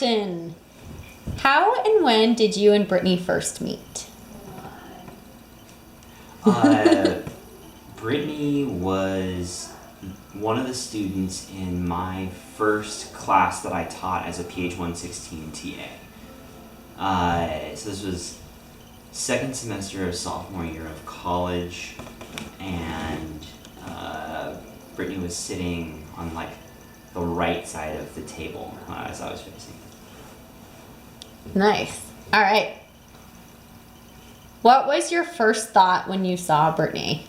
Action! How and when did you and Brittany first meet? Brittany was one of the students in my first class that I taught as a PH 116 TA. So this was second semester of sophomore year of college, and Brittany was sitting on like the right side of the table as I was facing. Nice. All right. What was your first thought when you saw Brittany?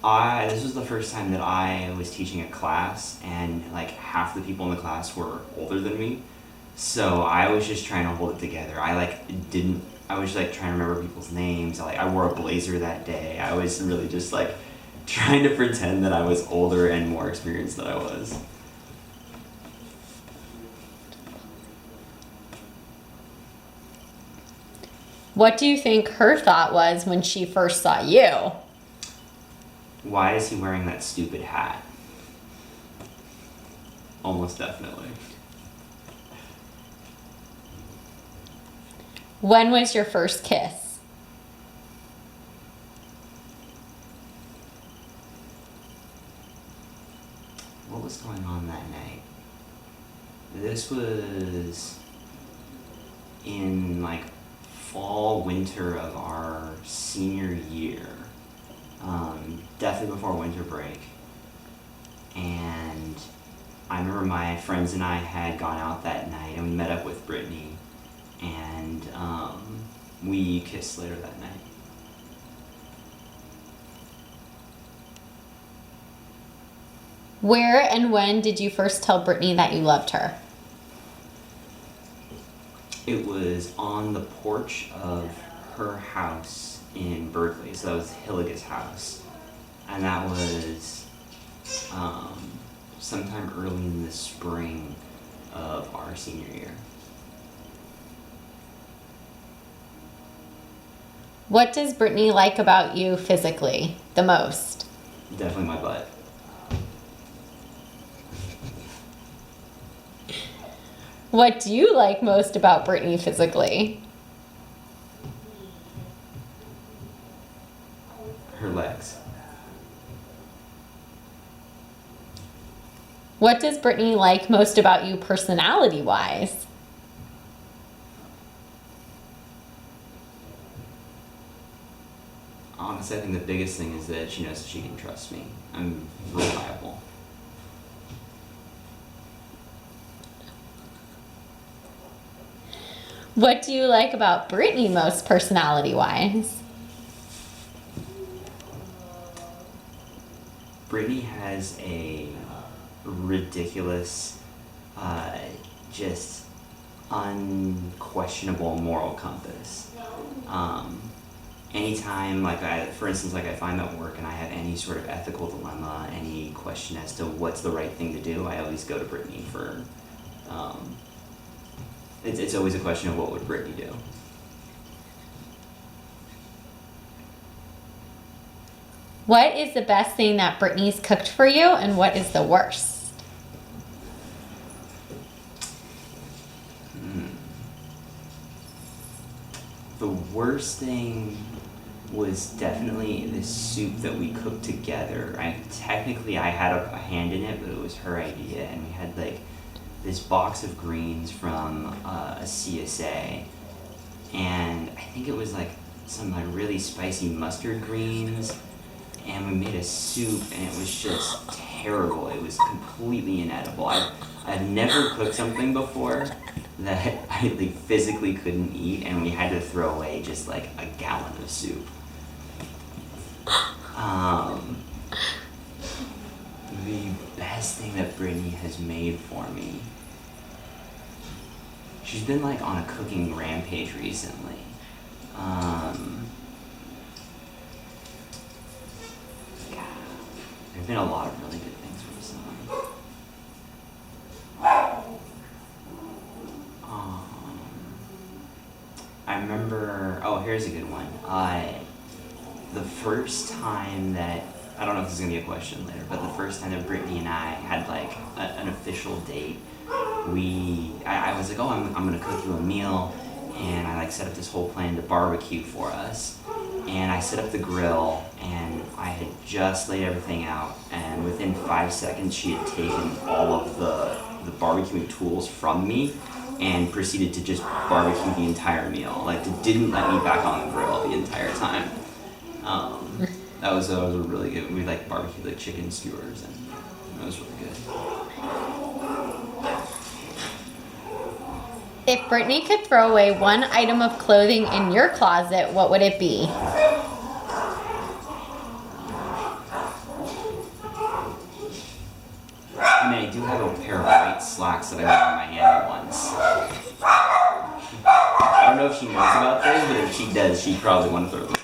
This was the first time that I was teaching a class, and like half the people in the class were older than me. So I was just trying to hold it together. I was like trying to remember people's names. I wore a blazer that day. I was really just like trying to pretend that I was older and more experienced than I was. What do you think her thought was when she first saw you? Why is he wearing that stupid hat? Almost definitely. When was your first kiss? What was going on that night? This was in like fall, winter of our senior year. Definitely before winter break. And I remember my friends and I had gone out that night, and we met up with Brittany, and we kissed later that night. Where and when did you first tell Brittany that you loved her? It was on the porch of her house in Berkeley, so that was Hilliga's house, and that was sometime early in the spring of our senior year. What does Brittany like about you physically the most? Definitely my butt. What do you like most about Brittany physically? Her legs. What does Brittany like most about you personality-wise? Honestly, I think the biggest thing is that she knows that she can trust me. I'm reliable. What do you like about Brittany most personality-wise? Brittany has a ridiculous, just unquestionable moral compass. Anytime, for instance, if I'm at work and I have any sort of ethical dilemma, any question as to what's the right thing to do, I always go to Brittany for, it's always a question of what would Brittany do. What is the best thing that Brittany's cooked for you, and what is the worst? The worst thing was definitely the soup that we cooked together. I had a hand in it, but it was her idea, and we had this box of greens from a CSA, and I think it was some really spicy mustard greens, and we made a soup, and it was just terrible. It was completely inedible. I've never cooked something before that I physically couldn't eat, and we had to throw away just a gallon of soup. The best thing that Brittany has made for me, she's been on a cooking rampage recently. There's been a lot of really good things recently. I remember, here's a good one. The first time that, I don't know if this is going to be a question later, but the first time that Brittany and I had an official date I was like, oh, I'm gonna cook you a meal, and I like set up this whole plan to barbecue for us. And I set up the grill, and I had just laid everything out, and within 5 seconds she had taken all of the barbecuing tools from me and proceeded to just barbecue the entire meal. Like, didn't let me back on the grill the entire time. That was a really good. We like barbecued like chicken skewers, and that was really good. If Brittany could throw away one item of clothing in your closet, what would it be? I mean, I do have a pair of white slacks that I wore on my hand once. I don't know if she knows about those, but if she does, she'd probably want to throw them away.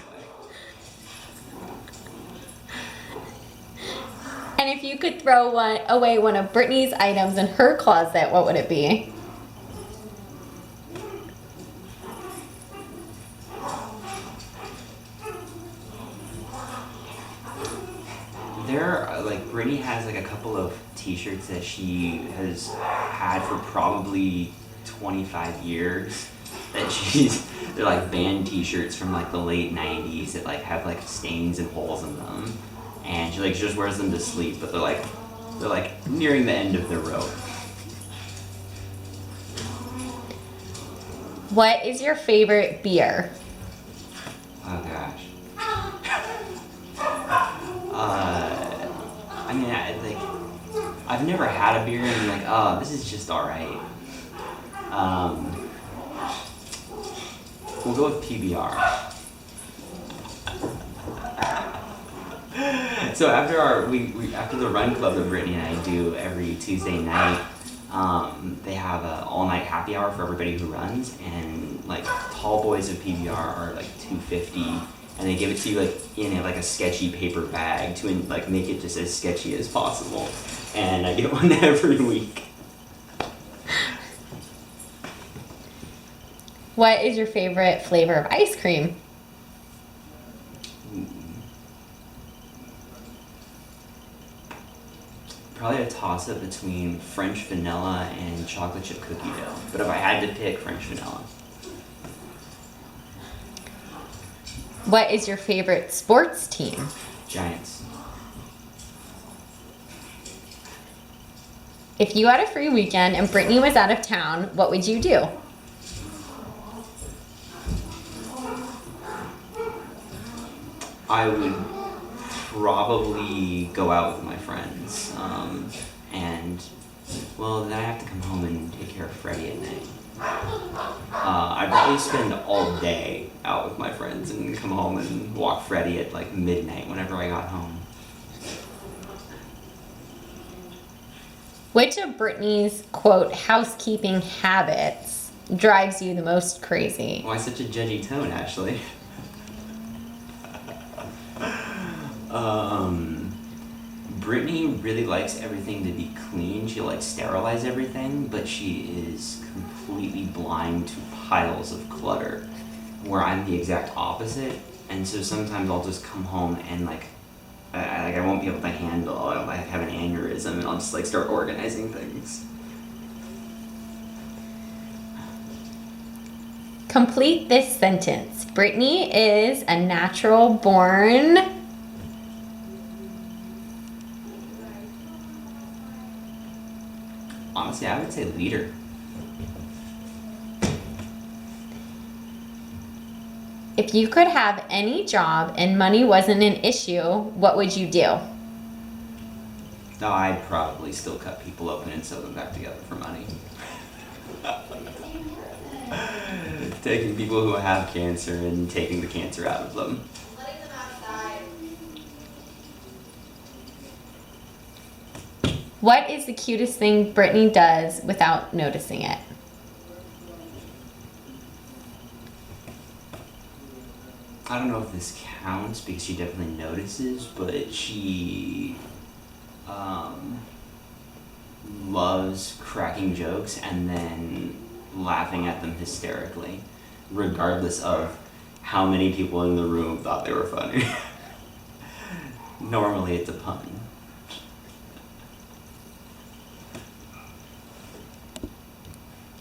And if you could throw away one of Brittany's items in her closet, what would it be? Brittany has like a couple of t-shirts that she has had for probably 25 years they're like band t-shirts from like the late 90s that like have like stains and holes in them, and she just wears them to sleep, but they're like nearing the end of their rope. What is your favorite beer? Oh gosh. I mean, I've never had a beer and I'm like, oh, this is just alright. We'll go with PBR. So after the run club that Brittany and I do every Tuesday night, they have an all-night happy hour for everybody who runs, and like tall boys of PBR are like $2.50. And they give it to you like in a sketchy paper bag to like make it just as sketchy as possible. And I get one every week. What is your favorite flavor of ice cream? Probably a toss-up between French vanilla and chocolate chip cookie dough. But if I had to pick, French vanilla. What is your favorite sports team? Giants. If you had a free weekend and Brittany was out of town, what would you do? I would probably go out with my friends. Then I have to come home and take care of Freddie at night. I'd probably spend all day out with my friends and come home and walk Freddie at like midnight whenever I got home. Which of Brittany's, quote, housekeeping habits drives you the most crazy? Why such a judgy tone, Ashley? Brittany really likes everything to be clean. She likes sterilize everything, but she is completely blind to piles of clutter, where I'm the exact opposite. And so sometimes I'll just come home and I won't be able to handle. I'll have an aneurysm and I'll just start organizing things. Complete this sentence. Brittany is a natural born. Honestly, I would say leader. If you could have any job and money wasn't an issue, what would you do? No, I'd probably still cut people open and sew them back together for money. Taking people who have cancer and taking the cancer out of them. Letting them outside. What is the cutest thing Brittany does without noticing it? I don't know if this counts because she definitely notices, but she loves cracking jokes and then laughing at them hysterically, regardless of how many people in the room thought they were funny. Normally it's a pun.